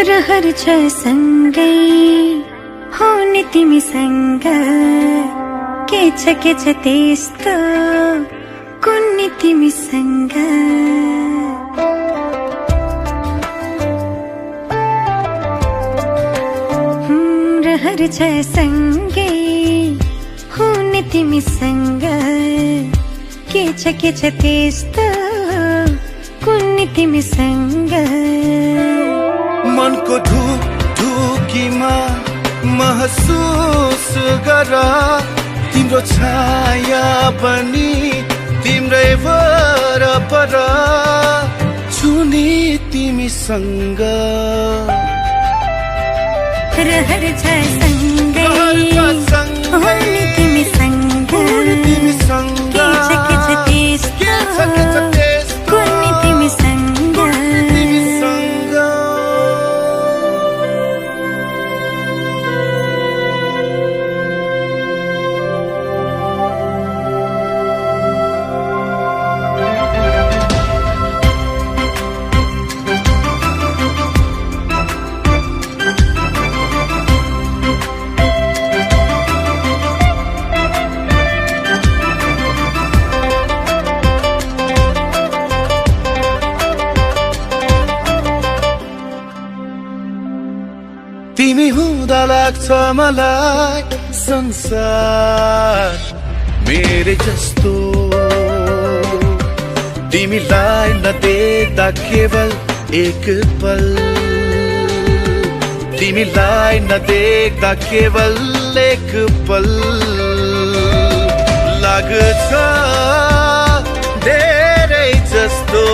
रहर छ सँगै हुने तिमीसँग के छ त्यस्तो कुन्नी तिमीसँग रहर छ सँगै हुने तिमीसँग के छ त्यस्तो कुन्नी तिमीसँग मनको ढुकीमा महसुस गर तिम्रो छाया पनि तिम्रै वरपर छुनी तिमीसँग रहर छ सँगै हुने तिमीसँग के छ त्यस्तो कुन्नी तिमीसँग तिमी हुँदा लाग्छ मलाई संसार मेरे जस्तो तिमीलाई नदेख्दा केवल एक पल तिमीलाई नदेख्दा केवल एक पल लाग्छ धेरै जस्तो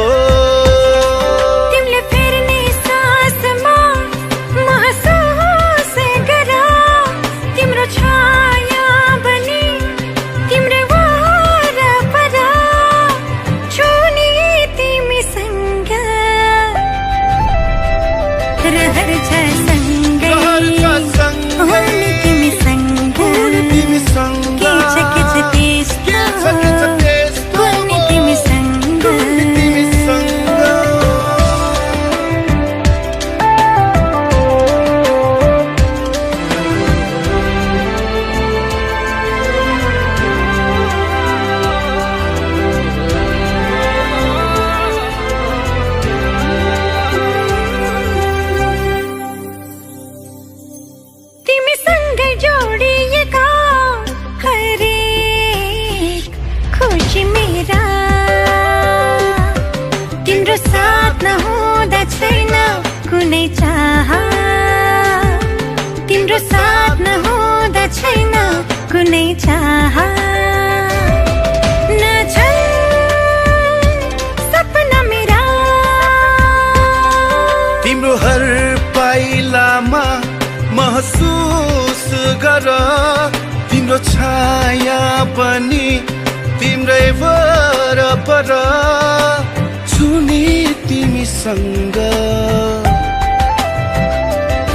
तिम्रो साथ नहुँदा छैन कुनै चाह नछन् सपना मेरा तिम्रो हर पाइलामा महसुस गर तिम्रो छाया पनि तिम्रै वरपर छुनी तिमीसँग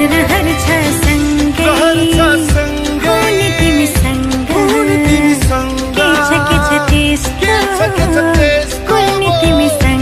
रहर छ सँगै हुने तिमीसँग के छ त्यस्तो कुन्नी तिमीसँग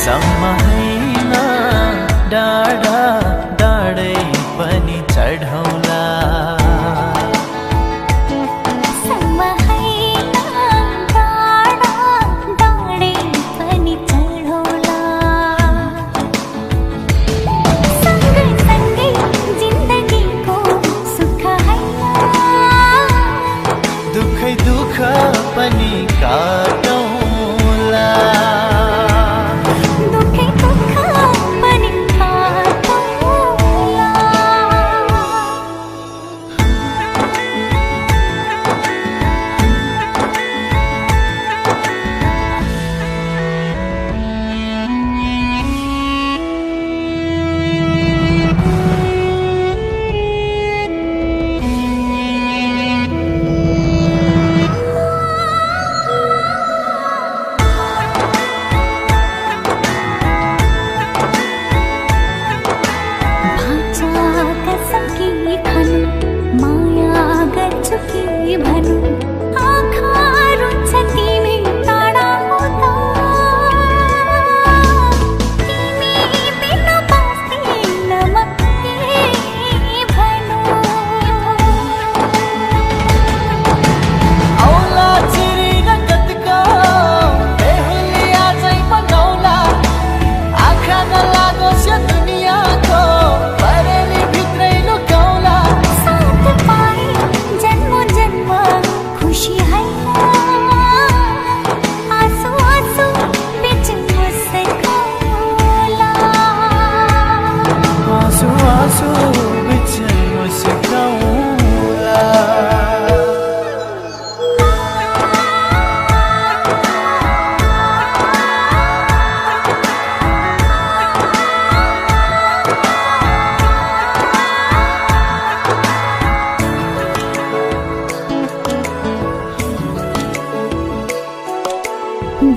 सम्म हैन डाँडा डाँडै पनि चढौला पनि काटौला दुखै दुख पनि काटौला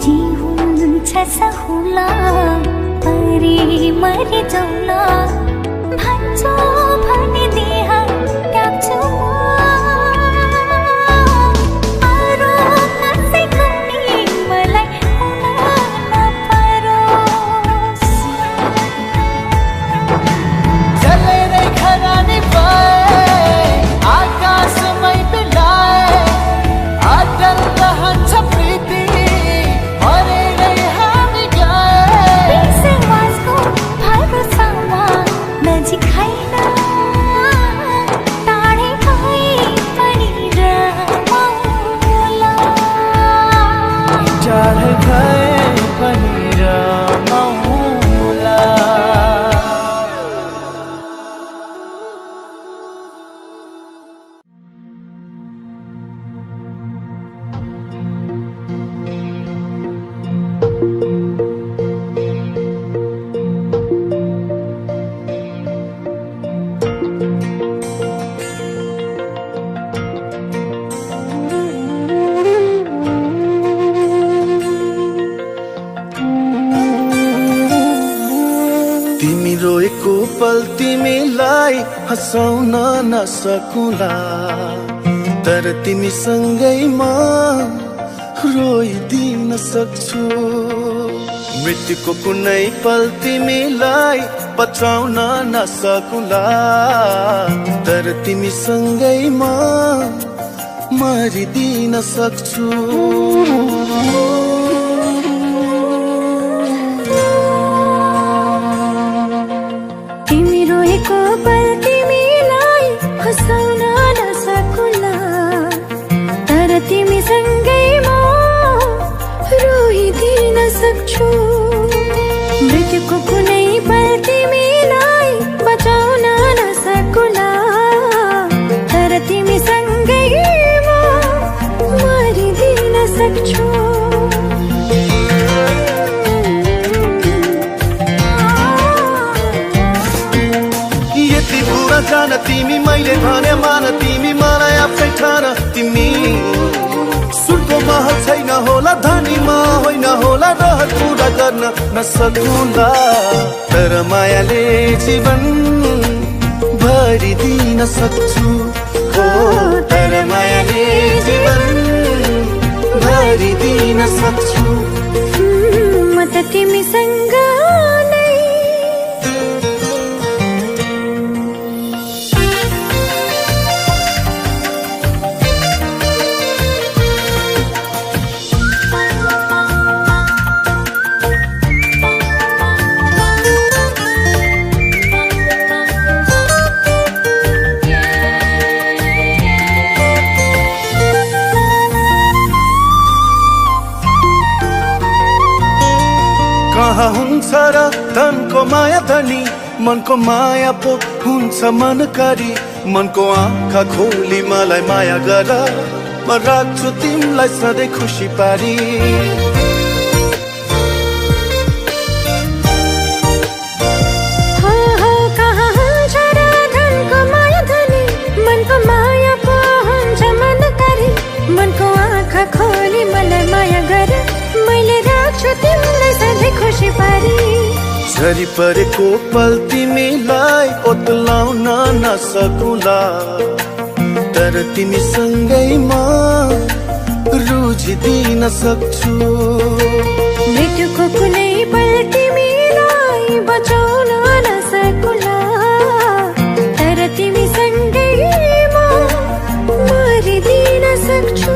जीवन सहुला परे मरि जाउला भन्छौ भने देह त्याग्छु अरू कसैको नि मलाई हुन नपरोस् जलेरै खरानी भए आकाशमै बिलाए अटल रहन्छ प्रीति तिमी रोएको पल तिमीलाई हँसाउन नसकुला तर तिमीसँगै म रोइदिन सक्छु मृत्युको कुनै पल तिमीलाई बचाउन नसकुला तर तिमीसँगै म मरिदिन सक्छु रोएको पल तिमीलाई हँसाउन नसकुला तर तिमीसँगै म रोइदिन सक्छु मृत्युको कुनै पल तिमीलाई बचाउन नसकुला तर तिमीसँगै म मरिदिन सक्छु जान तिमी मैले भने मान तिमी मलाई आफै ठान तिमी सुनको महल छैन होला धनीमा होइन होला रहर पूरा गर्न नसकुला तर मायाले जीवन भरिदिन सक्छु हो तर मायाले जीवन भरिदिन सक्छु म त तिमीसँग कहाँ हुन्छ र धनको माया धनी मनको माया पो हुन्छ मनकारी मनको आँखा खोली मलाई माया गर म राख्छु तिमीलाई सधैँ खुसी पारी कहाँ हुन्छ र धनको माया धनी मनको माया पो हुन्छ मनकारी मनको आँखा खोली मलाई माया गर मैले राख्छु तिमीलाई सधैँ खुसी पारी झरी परेको पल तिमीलाई ओत्लाउन नसकुला तर तिमी सँगैमा रुझिदिन सक्छु मृत्युको कुनै पल तिमीलाई बचाउन नसकुला तर तिमी सँगैमा मरिदिन सक्छु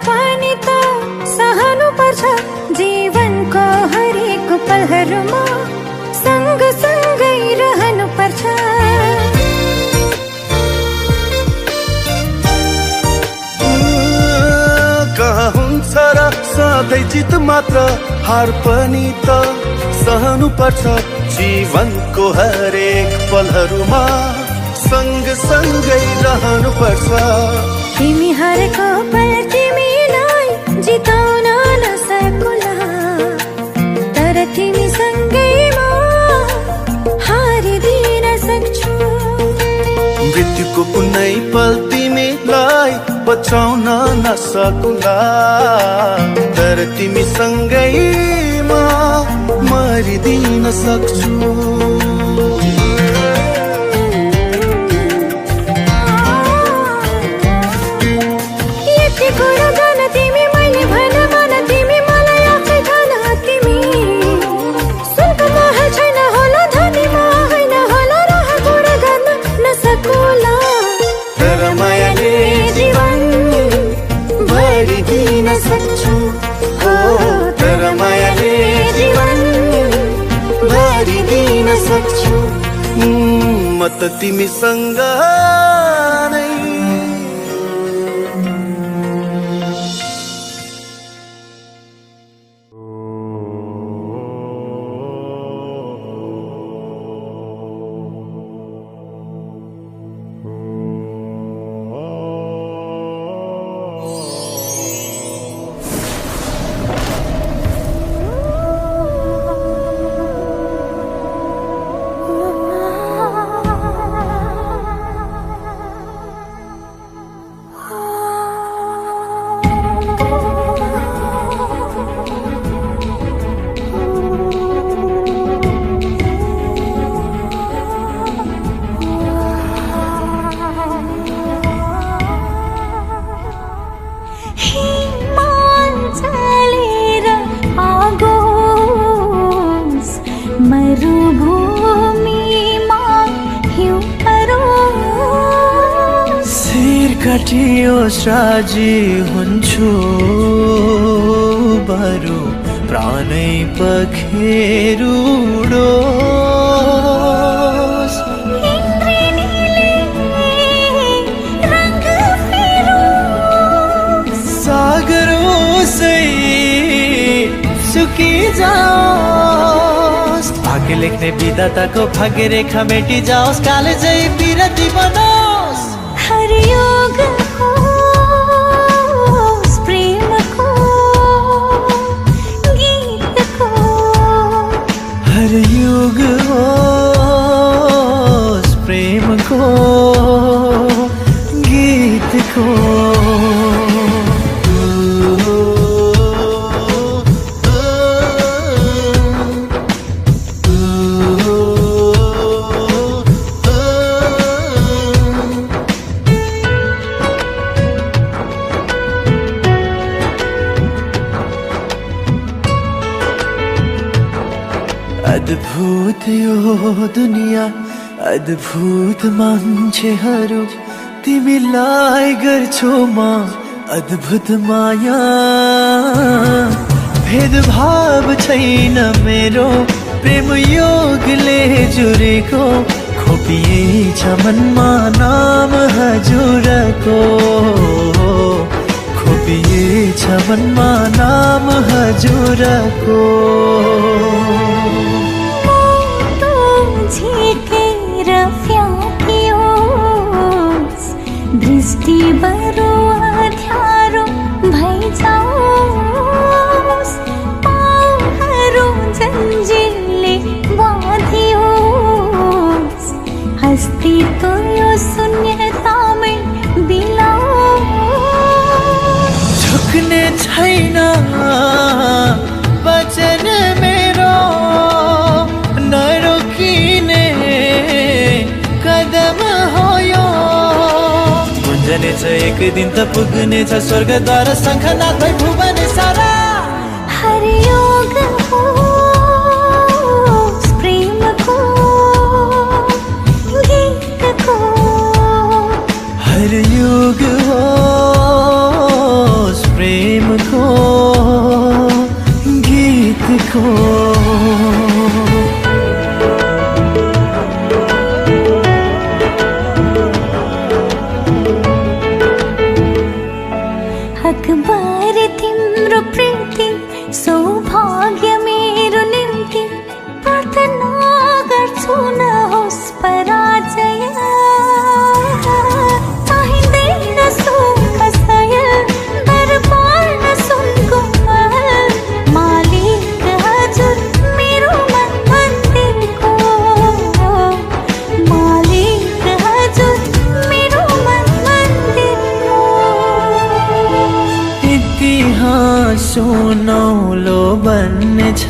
पनि त सहनु पर्छ जीवनको हरेक पलहरूमा सँग सँगै रहनु पर्छ कहाँ हुन्छ र सधैँ जित मात्र हार पनि त सहनु पर्छ जीवनको हरेक पलहरूमा सँग सँगै रहनु पर्छ तिमी हारेको पल तिमीलाई जिताउन नसकुला तर तिमी सँगैमा हारिदिन सक्छु मृत्युको कुनै पल तिमीलाई बचाउन नसकुला तर तिमी सँगैमा मरिदिन सक्छु सक्छु हो तर मायाले जीवन भरिदिन सक्छु म त तिमीसँग नै कटियोस् राजी हुन्छु बरु प्राणै पखेरुडोस् सागरोसै सुकिजाओस् भाग्य लेख्ने विधाताको भाग्य रेखा मेटी जाओस् कालेजै बिरती बनोस् हरियोग होस् प्रेमको गीतको हरियोग होस् प्रेमको गीतको अद्भुत यो दुनिया अद्भुत मान्छेहरू तिमीलाई गर्छु म अद्भुत माया, भेदभाव छैन मेरो प्रेम योगले जुरेको, खोपिएछ मनमा नाम हजुरको, खोपिएछ मनमा नाम हजुरको। झिकेर फ्याँकियोस्, दृष्टि बरु अँध्यारो भइजाओस्, पाउहरू जन्जिरले बाँधियोस्, अस्तित्व यो शून्यतामै बिलाओस्। झुक्ने छैन वचन मेरो, नरोकिने कदम हो यो। गुन्जनेछ एक दिन त पुग्नेछ स्वर्गद्वार, शङ्खनाथ भई भुवन सारा। हरियोग होस् प्रेमको गीतको, हरियोग होस् प्रेमको गीतको। अकबर तिम्रो प्रीति सौभाग्य मेरो निम्ति, प्रार्थना गर्छु नहोस् पराजय। चाहिँदैन सुख सयल, दरबार न सुनको महल, मालिक हजुर मेरो मन मन्दिरको, मालिक हजुर मेरो मन मन्दिरको। इतिहास सुनौलो बन्नेछ,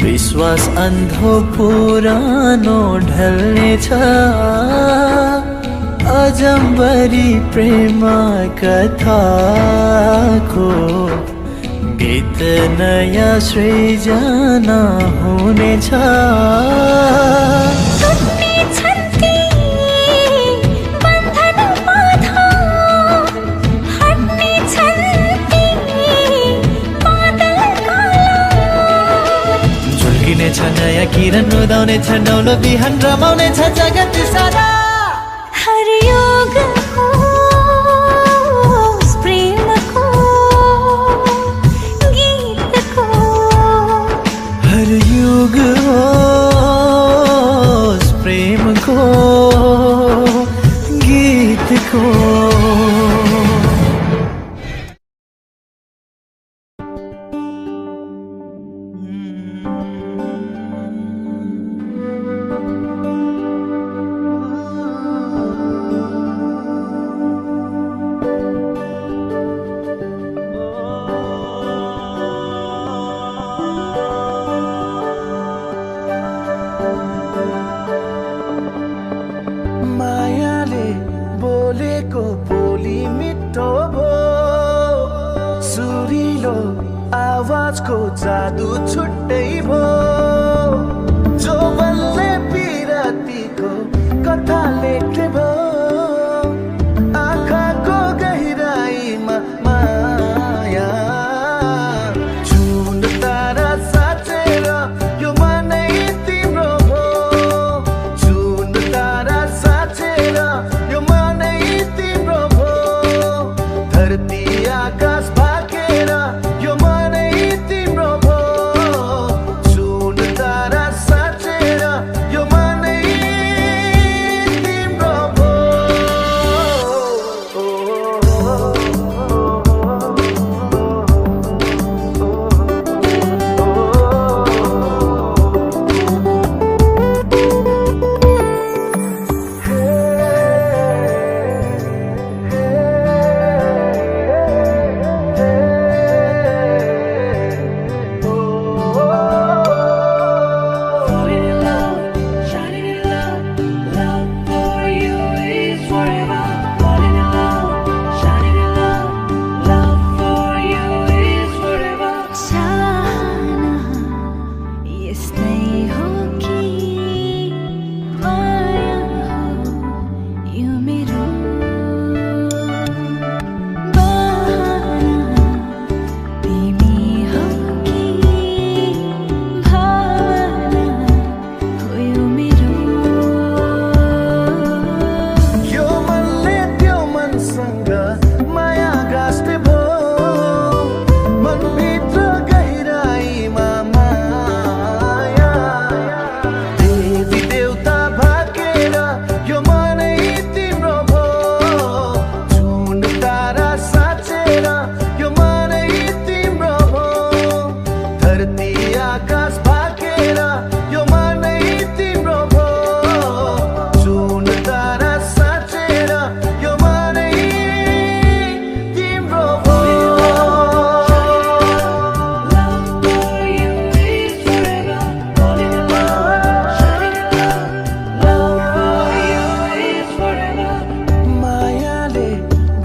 विश्वास अन्धो पुरानो ढल्नेछ, अजम्बरी प्रेम कथाको गीत नयाँ सृजना हुनेछ। झुल्किनेछ नयाँ किरण उदाउनेछ, नौलो बिहान रमाउनेछ जगत सारा। हरियोग होस् प्रेमको गीतको, हरियोग होस् प्रेमको गीतको। मायाले बोलेको बोली मिठो भो, सुरिलो आवाजको जादु छुट्टै भो, जो बल्ले पिरातीको कथा लेख्ने भो, आँखाको गहिराईमा माया, जुन तारा साँचेर यो मनै तिम्रो भो, जुन तारा साँचेर यो मनै तिम्रो भो, धरती आकाश भागेर यो मनै तिम्रो भो, आकाश भागेर यो मनै तिम्रो भो जुन तारा साँचेर यो मनै तिम्रो भो मायाले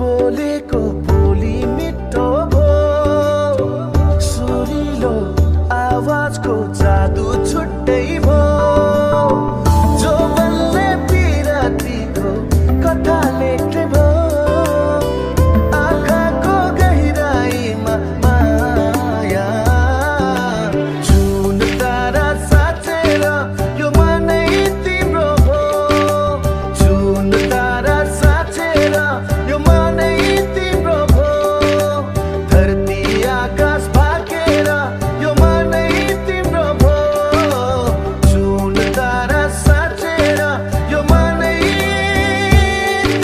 बोलेको बोली मिठो भो सुरिलो आवाजको जादु छुट्टै भो जो बल्ले पिरातीको कथा लेख्ने भो आँखाको गहिराईमा माया जुन तारा साँचेर यो मनै तिम्रो भो जुन तारा साँचेर यो मनै तिम्रो भो धरती आकाश भागेर यो मनै तिम्रो भो जुन तारा साँचेर यो मनै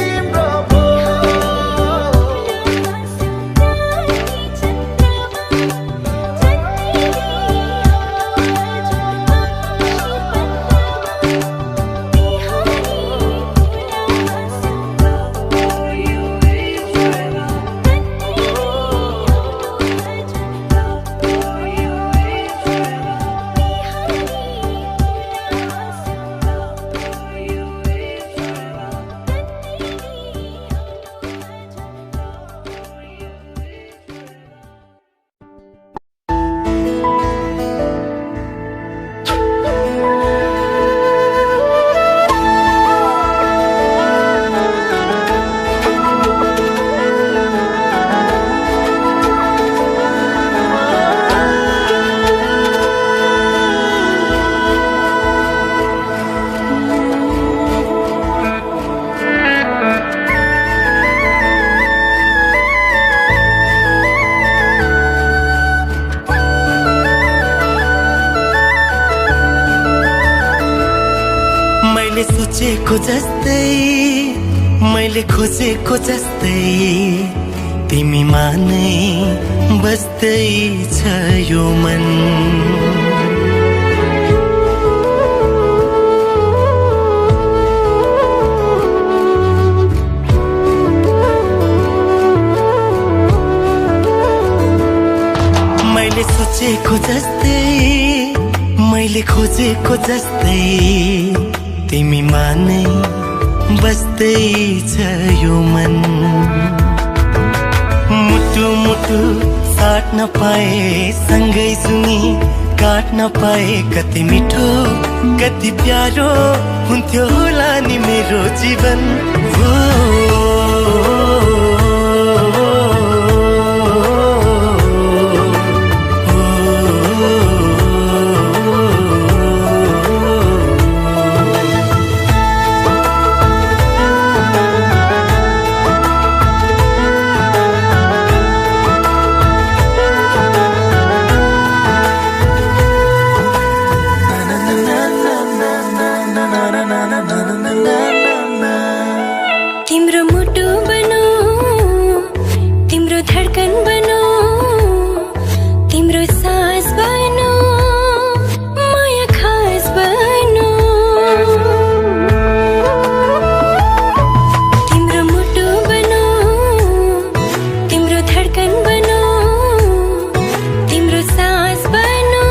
तिम्रो भो मैले सोचेको जस्तै मैले खोजेको जस्तै तिमीमा नै बस्दै छ यो मन मैले सोचेको जस्तै मैले खोजेको जस्तै तिमीमा नै बस्दै छ यो मन मुटु मुटु साट्न पाए सँगै सुनि काट्न पाए कति मिठो कति प्यारो हुन्थ्यो होला नि मेरो जीवन हो तिम्रो मुटु बनो तिम्रो धडकन बनो तिम्रो सास बनो माया खास बनो तिम्रो मुटु बनो तिम्रो धडकन बनो तिम्रो सास बनो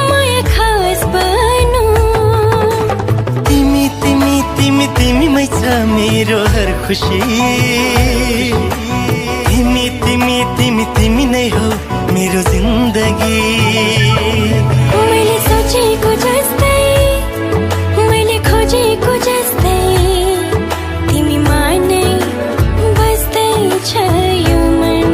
माया खास बनो तिमी तिमी तिमी तिमीमै छ मेरो हर खुसी तिमी तिमी तिमी तिमी नै हो मेरो जिन्दगी मैले सोचेको जस्तै मैले खोजेको जस्तै तिमीमा नै बस्दै छ यो मन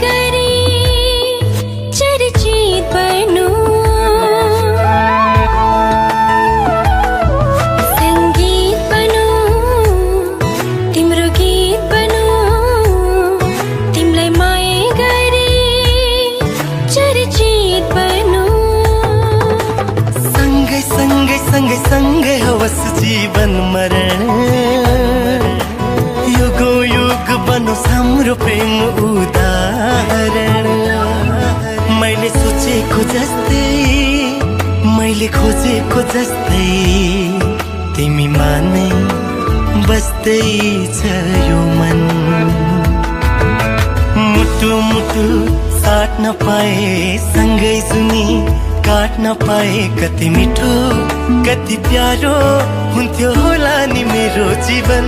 गरी चर्चित बनु संगीत बनु तिम्रो गीत बनु तिमीलाई माया गरी चर्चित बनु सँगै सँगै सँगै सँगै होस् जीवन मरण युगो युग बनोस् हाम्रो प्रेम उदाहरण मैले सोचेको जस्तै मैले खोजेको जस्तै तिमीमा नै बस्दै छ यो मन मुटु मुटु साट्न पाए सँगै सुनि काट्न पाए कति मिठो कति प्यारो हुन्थ्यो होला नि मेरो जीवन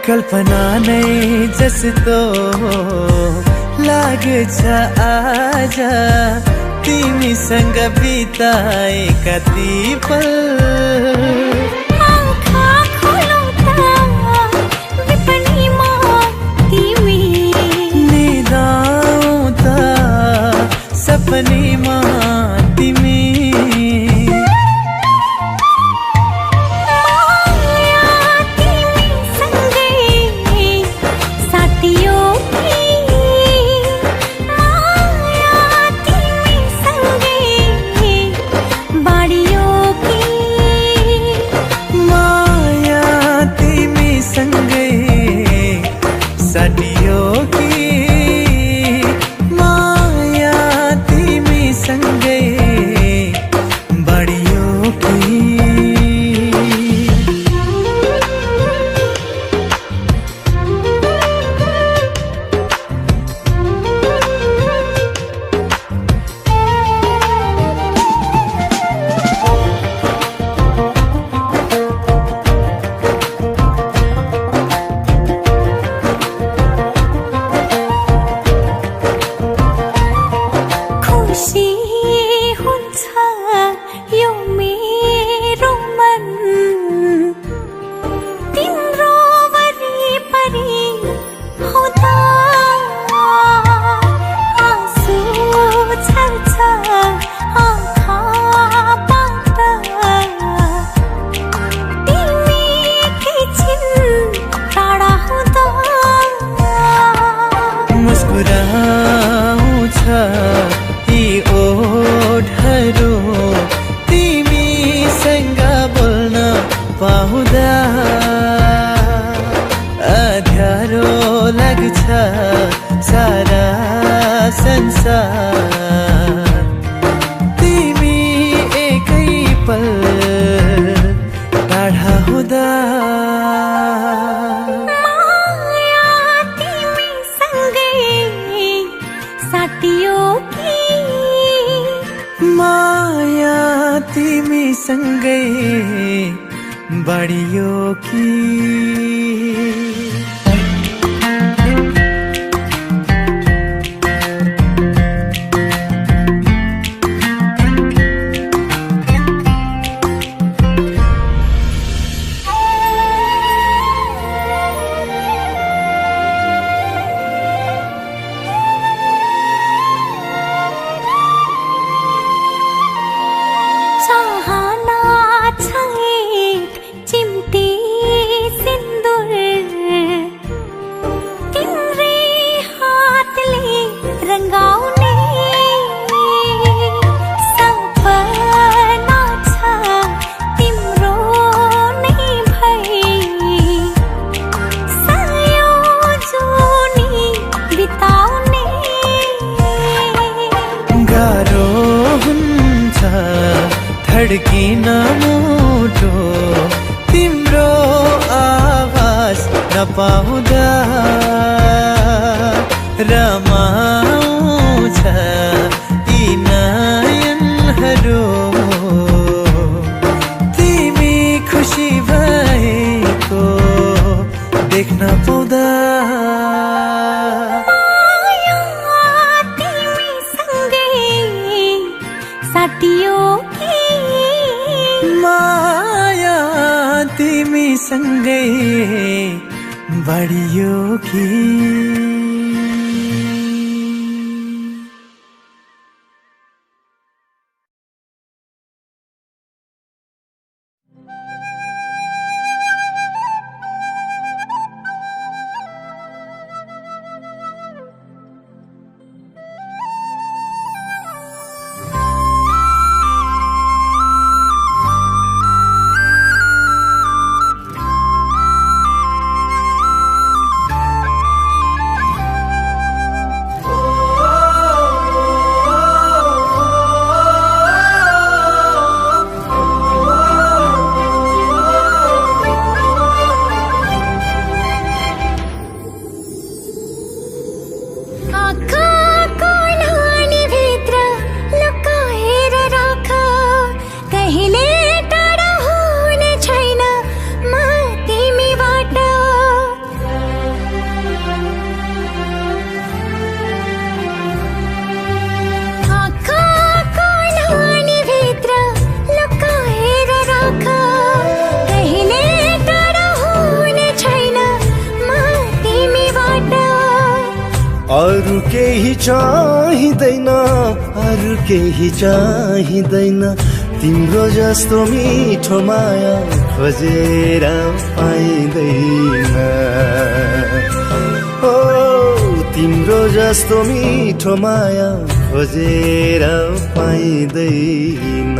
कल्पना नै जस्तो लाग्छ आज तिमीसँग बिताए कति पल आँखा खोलो त विपनीमा तिमी निदाउँदा सपनीमा तिमी सारा संसार तिमी एकै पल टाढा हुँदा माया तिमी सँगै साटियो कि माया तिमी सँगै बढियो कि चाहना छ एक चिम्टी सिन्दुर मुटो तिम्रो आवाज नपाउँदा रमाउँछ यी नयनहरू तिमी खुसी भएको देख्न पाउँदा माया तिमीसँगै बढियो कि अरु केही चाहिँदैन अरु केही चाहिँदैन तिम्रो जस्तो मिठो माया खोजेर पाइँदैन ओ तिम्रो जस्तो मिठो माया खोजेर पाइँदैन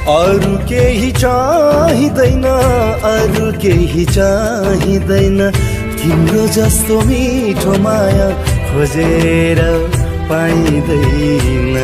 अरु केही चाहिँदैन अरु केही चाहिँदैन तिम्रो जस्तो मिठो माया खोजेर पाइँदैन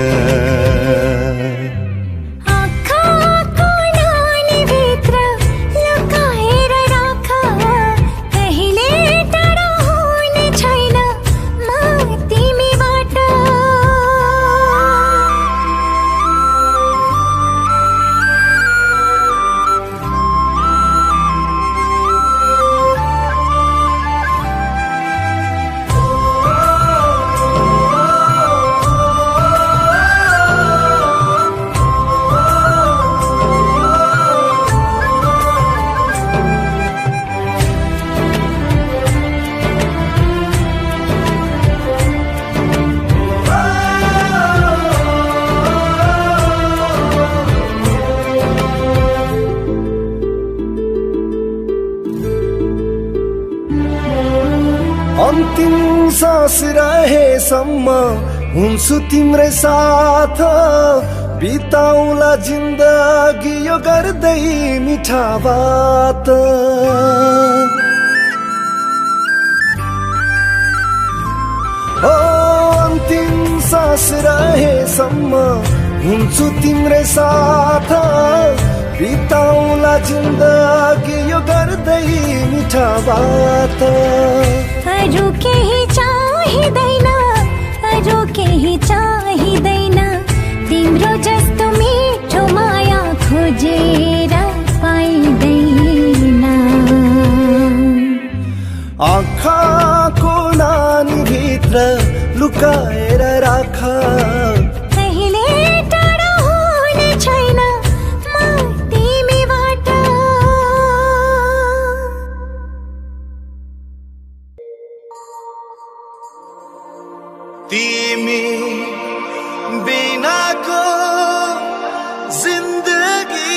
अन्तिम सास रहेसम्म हुन्छु तिम्रै साथ बिताउला जिन्दगी यो गर्दै मिठा बात ओ अन्तिम सास रहेसम्म हुन्छु तिम्रै साथ बिताउला जिन्दगी यो गर्दै मिठा बात अरू केही चाहिँदैन अरू केही चाहिँदैन तिम्रो जस्तो मिठो माया खोजेर पाइँदैन आँखाको नानी भित्र लुकाएर राख कहिले टाढो हुने छैन म तिमीबाट तिमी बिनाको जिन्दगी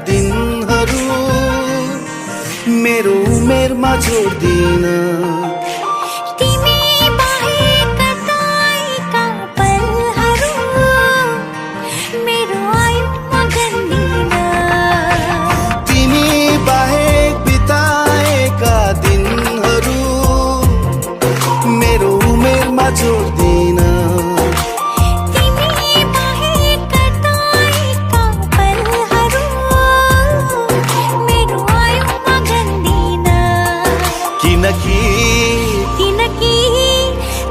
दिनहरू मेरो उमेरमा जोड्दिन तिमी बाहेक कताएका पलहरू मेरो आयुमा गन्दिन तिमी बाहेक बिताएका दिनहरू मेरो उमेरमा जोड्दिन किनकि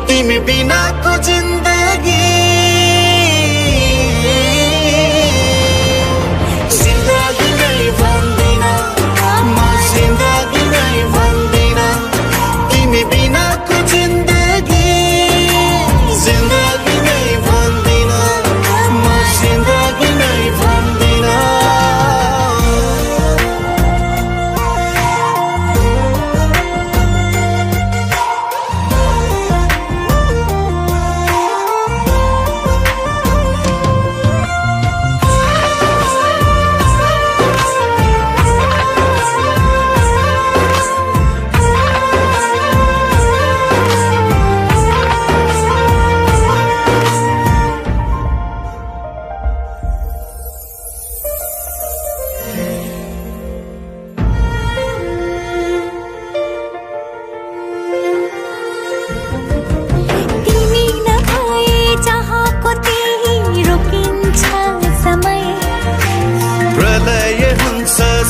तिमी बिनाको जिन्दगी जिन्दगी नै भन्दिन म जिन्दगी नै भन्दिन तिमी बिनाको जिन्दगी जिन्दगी नै भन्दिन म जिन्दगी नै भन्दिन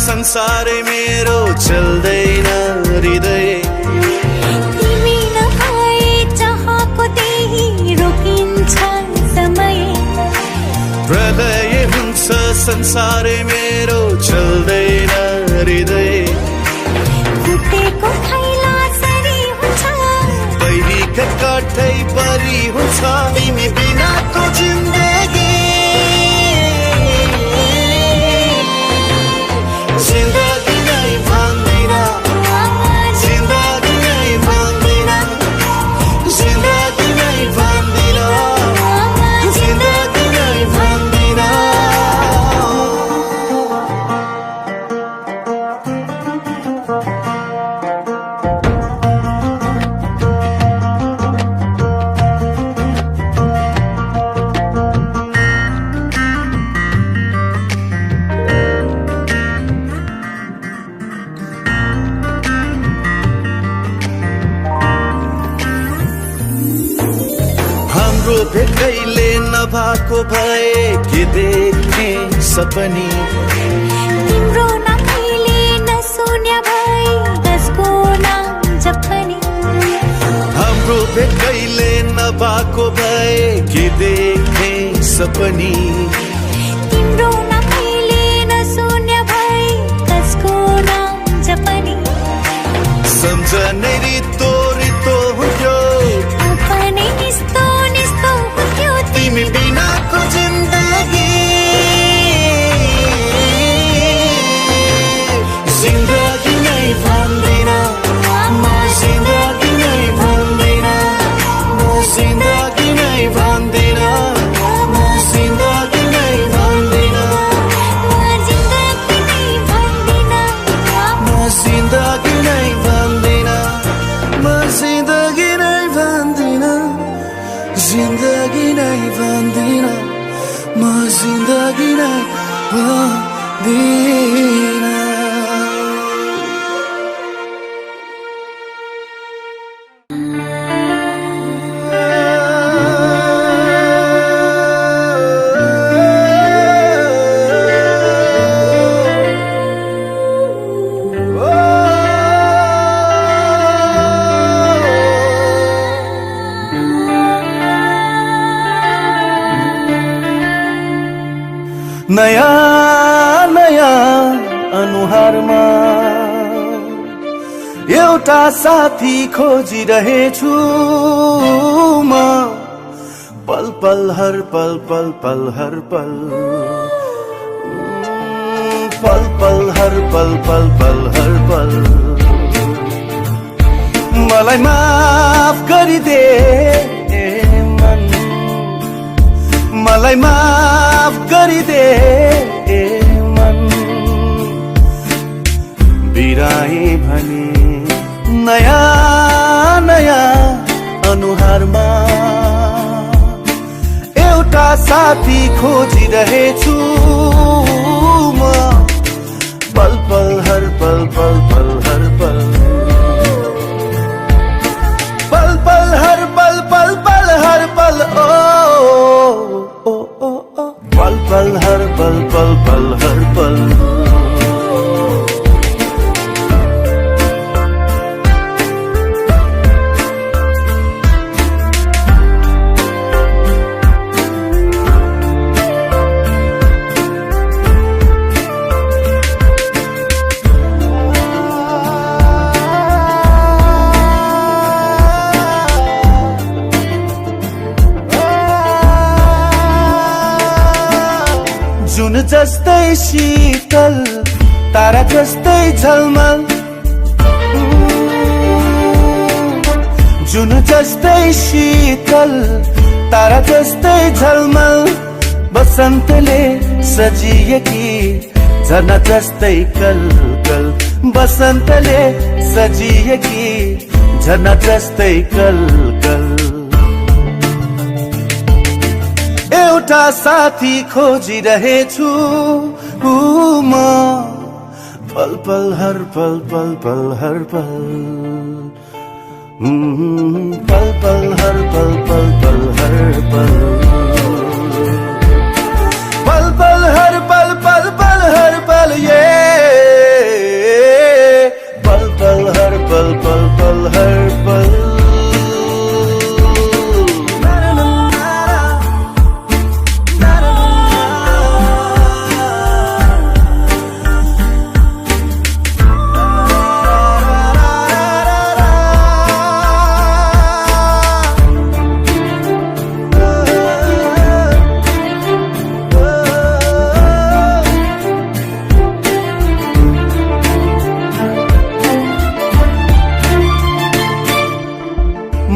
संसारै मेरो चल्दैन हृदय तिमी नभए चाहको त्यही रोकिन्छ समय प्रलय हुन्छ संसारै मेरो चल्दैन हृदय फुटेको थैला सरी हुन्छ पहिरीका काठै परी हुन्छ तिमी बिनाको जिन्दगी जिन्दगी नै भन्दिन जिन्दगी नै भन्दिन जिन्दगी नै भन्दिन जिन्दगी नै भन्दिन भेटैले नभएको भए के देख्ने सपनी तिम्रो नभएले नसुन्या भए कसको नाम जपनी हाम्रो भेटैले नभएको भए के देख्ने सपनी तिम्रो नभएले नसुन्या भए कसको नाम जपनी सम्झनै रितो रितो हुन्थ्यो अपनै निस्तो निस्तो हुन्थ्यो तिमी बिना पर्दिन। नयाँ नयाँ अनुहारमा एउटा साथी खोजिरहेछु म, पल पल हर पल पल पल हर पल, पल पल हर पल पल पल हर पल। मलाई माफ गरिदे मन, मलाई माफ गरिदे मन, बिराए भने नयाँ नयाँ अनुहारमा एउटा साथी खोजिरहेछु म, पल पल हर पल पल पल हर पल, पल पल हर पल पल पल हर पल। ओ पल पल हर पल पल पल हर पल। जुन जस्तै शीतल तारा जस्तै झलमल, जुन जस्तै शीतल तारा जस्तै झलमल, बसन्तले सजिएकी झरना जस्तै कल कल, बसन्तले सजिएकी झरना जस्तै कल कल। एउटा साथी खोजिरहेछु म, पल पल हर पल पल पल हर पल, पल पल हर पल पल पल हर पल, पल पल हर पल पल पल हर पल, ये पल पल हर पल पल पल हर पल।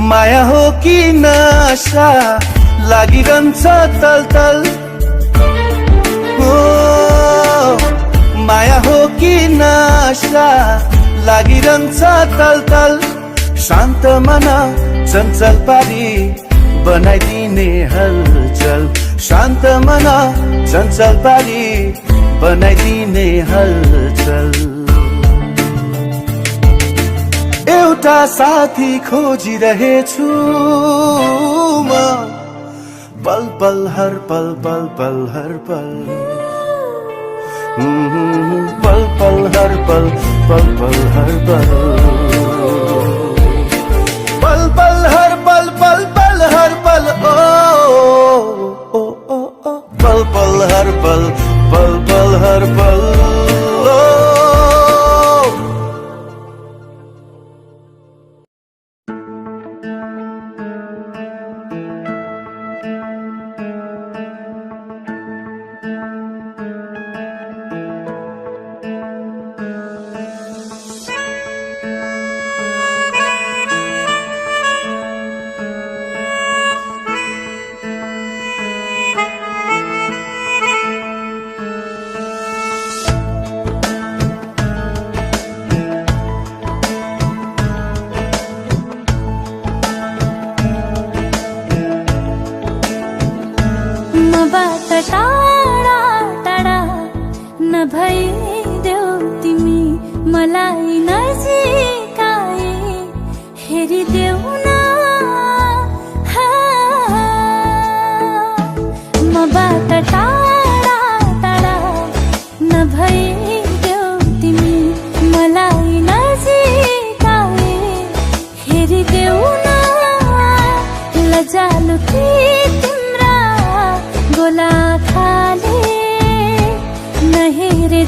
माया हो कि नशा लागिरहन्छ तल तल, हो माया हो कि नशा लागिरहन्छ तल तल, शान्त मन चञ्चल पारी बनाइदिने हलचल, शान्त मन चञ्चल पारी बनाइदिने हलचल। एउटा साथी खोजिरहेछु म, पल पल हर पल पल पल हर पल, पल पल हर पल पल पल हर पल, पल पल हर पल पल पल हर पल। ओ पल पल हर पल पल पल हर पल।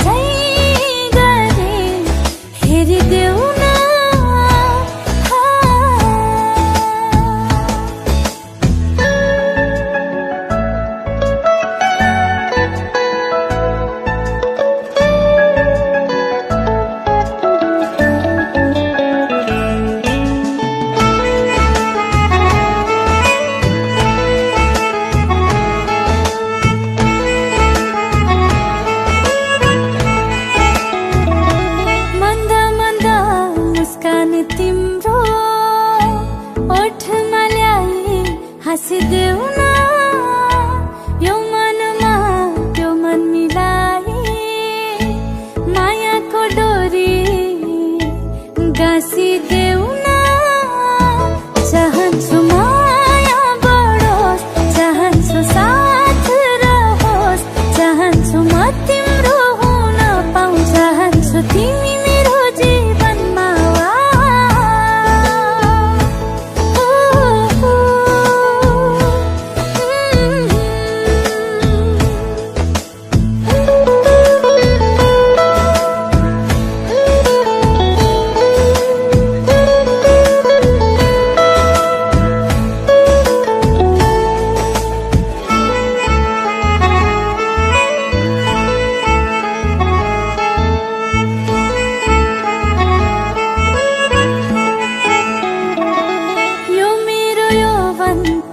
झै गरे हेरिदेऊ न तिम्रो ओठमा ल्याई हाँसिदेऊ न यो मनमा त्यो मन मिलाई मायाको डोरी गाँसिदेऊ न चाहन्छु माया बढोस् चाहन्छु साथ रहोस् चाहन्छु म तिम्रो हुन पाऊँ चाहन्छु तिमी मेरो जीवनमा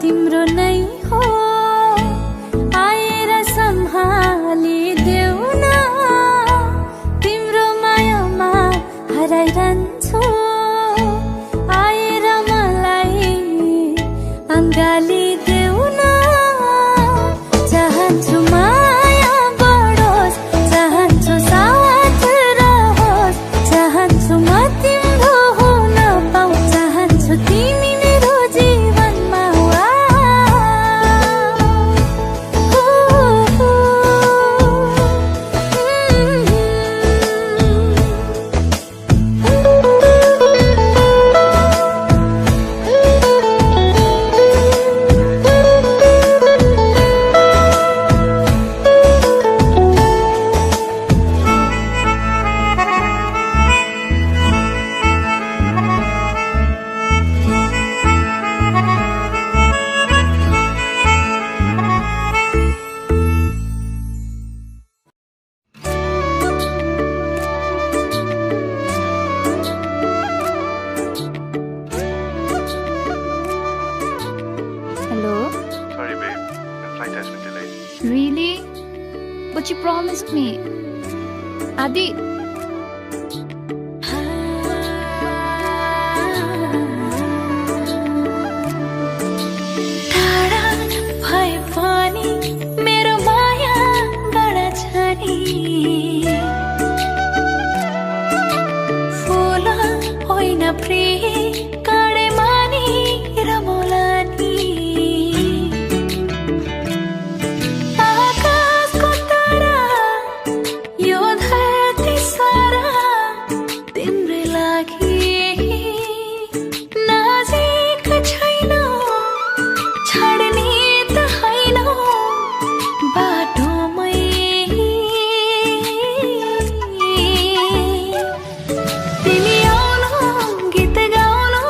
तिम्रो नै हो आएर सम्हालिदेऊ न तिम्रो मायामा हराइरहन्छु आएर मलाई अँगालिदेऊ न चाहन्छु माया बढोस् चाहन्छु साथ रहोस् चाहन्छु म तिम्रो हुन पाऊँ चाहन्छु तिमी मेरो जीवनमा Sorry, babe. The flight has been delayed. Really? But you promised me. Adi. टाढा भए पनि मेरो माया बडा छ नि फुल होइन प्रिय काँडे मानी रमौला नि आकाशको तारा यो धरती सारा तिम्रै लागि नजिक छैन छाड्ने त होइन बाटोमै तिमी आउनु गीत गाउनु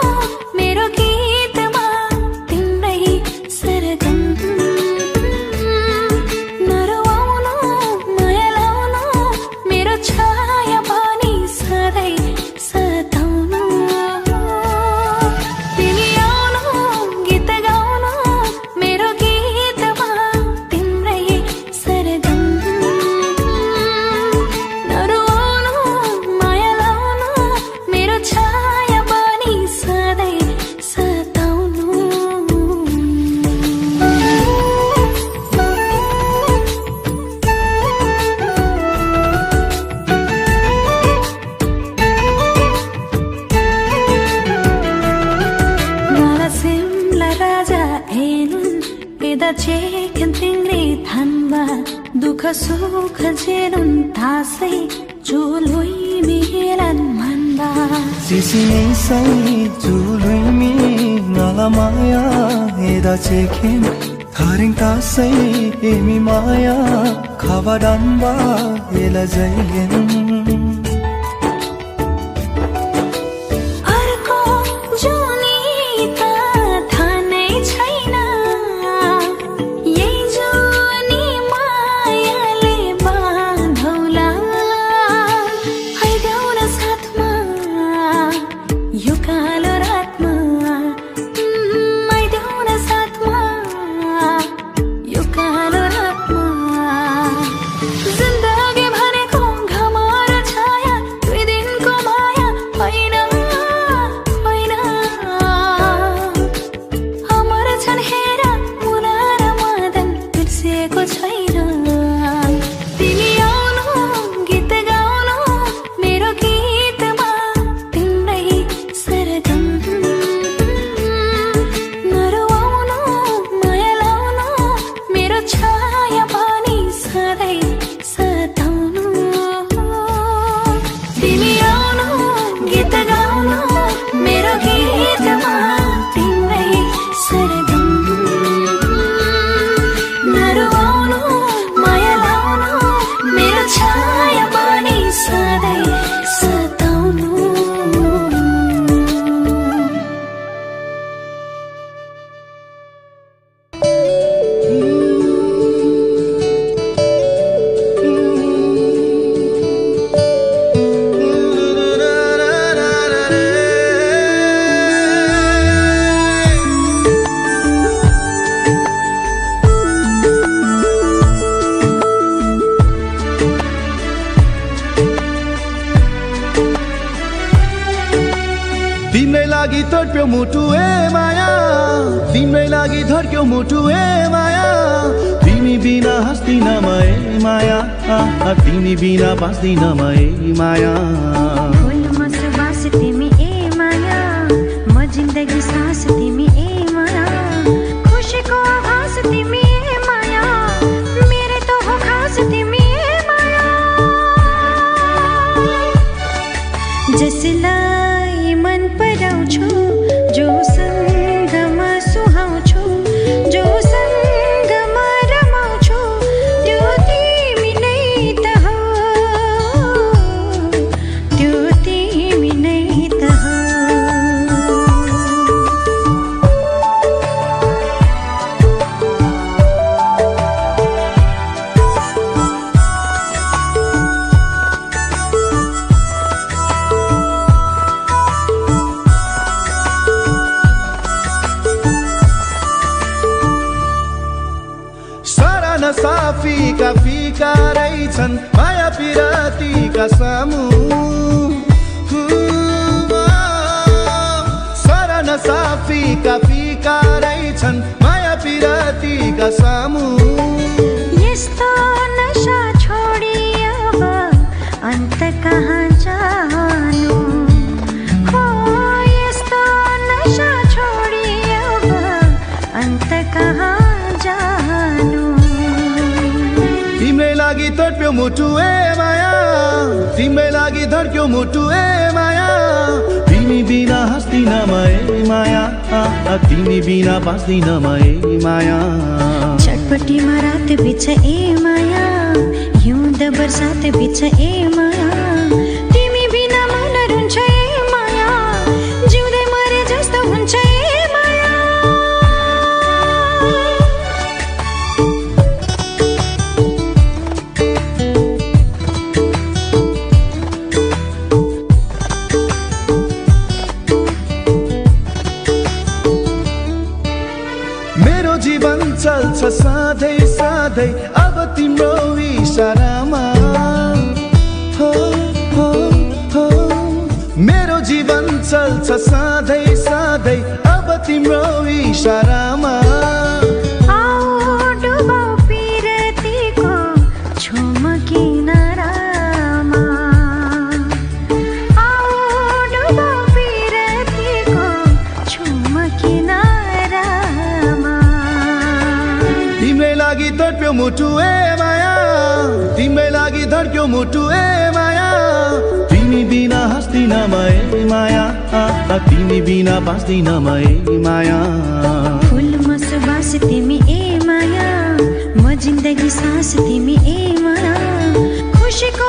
मेरो गीतमा तिम्रै सरगम नरुवाउनु माया लाउनु मेरो छाया पनि सधैँ सताउनु तिमी आउनु गीत गाउनु मेरो गीतमा तिम्रै सरगम नरुवाउनु माया लाउनु मेरो छाया पनि सधैँ सताउनु Narasimla raja enun eda cheken tingri thanba dukha sukha jenun tasai chului milan manba Sisini sai chului mi nala maya eda cheken थारिङ तासै तिमी माया खावा डाम्बा एला जैलेन अर्को जुनी त थाहा नै छैन यही जुनी मायाले बाँधौला आइदेऊ न साथमा यो कालो रातमा आइदेऊ न साथमा यो कालो रातमा जिन्दगी भनेको घाम र छाया दुई दिनको माया होइन होइन अमर छन् हेर मुना र मदन बिर्सिएको छैन तिमी आउनु गीत गाउनु मेरो गीतमा तिम्रै सरगम नरुवाउनु माया लाउनु मेरो छाया पनि सधैँ सताउनु तिमी आउनु गीत गाउनु मेरो गीतमा तिम्रै सरगम नरुवाउनु माया लाउनु मेरो छाया पनि सधैँ सताउनु तिम्रै लागि तड्प्यो मुटु ए माया तिम्रै लागि धड्क्यो मुटु ए माया तिमी बिना हाँस्दिन म ए माया तिमी बिना बाँच्दिन म ए माया फुलमा सुबास तिमी ए माया म जिन्दगी सास तिमी ए माया खुसीको आभास तिमी ए माया मेरै त हो खास तिमी ए माया जसलाई मन पराउँछु जोसँगमा सुहाउँछु जोसँगमा रमाउँछु त्यो तिमी नै त हो त्यो तिमी नै त हो सराना साफीका फिका रहेछन् माया पिरातीका सामु सराना साफीका फिका रहेछन् माया पिरातीका सामु यस्तो नशा छोडी अब अन्त कहाँ जानु हो यस्तो नशा छोडी अब अन्त कहाँ जानु तिम्रै लागि तड्प्यो मुटु ए माया तिम्रै लागि धड्क्यो मुटु ए माया तिमी बिना हाँस्दिन म ए माया तिमी बिना बाँच्दिन म ए माया चटपटीमा रात बिछ ए माया हिउँद बर्सात बिछ ए माया तिमी बिना मन रुन्छ ए माया जिउँदै मरे जस्तो हुन्छ ए माया मेरो जीवन चल्छ सधैँ सधैँ अब तिम्रो इसारामा हो हो हो मेरो जीवन चल्छ सधैँ सधैँ अब तिम्रो इसारामा आओ डुबाऊ पिरतीको छुम किनारामा आओ डुबाऊ पिरतीको छुम किनारामा तिम्रै लागि तड्प्यो मुटु ए माया तिम्रै लागि धड्क्यो मुटु ए माया तिमी बिना हाँस्दिन म ए माया तिमी बिना बाँच्दिन म ए माया फुलमा सुबास तिमी ए जिन्दगी सास तिमी ए माया खुसीको